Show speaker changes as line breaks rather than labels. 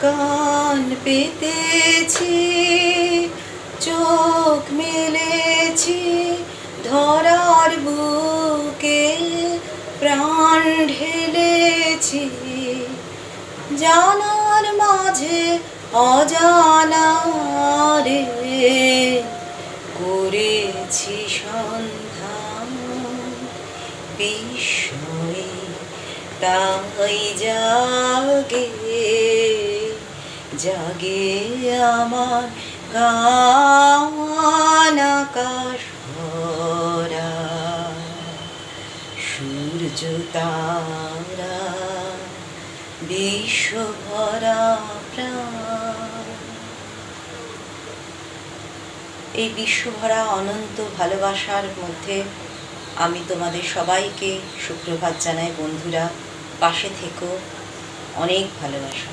কান পেতেছি, চোখ মেলেছি ধরার বুকে, প্রাণ ঢেলেছি জানার মাঝে অজানা রে, করেছি সন্ধান বিস্ময়ে তাই জাগে জাগে আমার গান আকাশ ভরা, সূর্য তারা বিশ্বভরা প্রাণ। এই বিশ্বভরা অনন্ত ভালোবাসার মধ্যে আমি তোমাদের সবাইকে সুপ্রভাত জানাই। বন্ধুরা, পাশে থেকো, অনেক ভালোবাসা।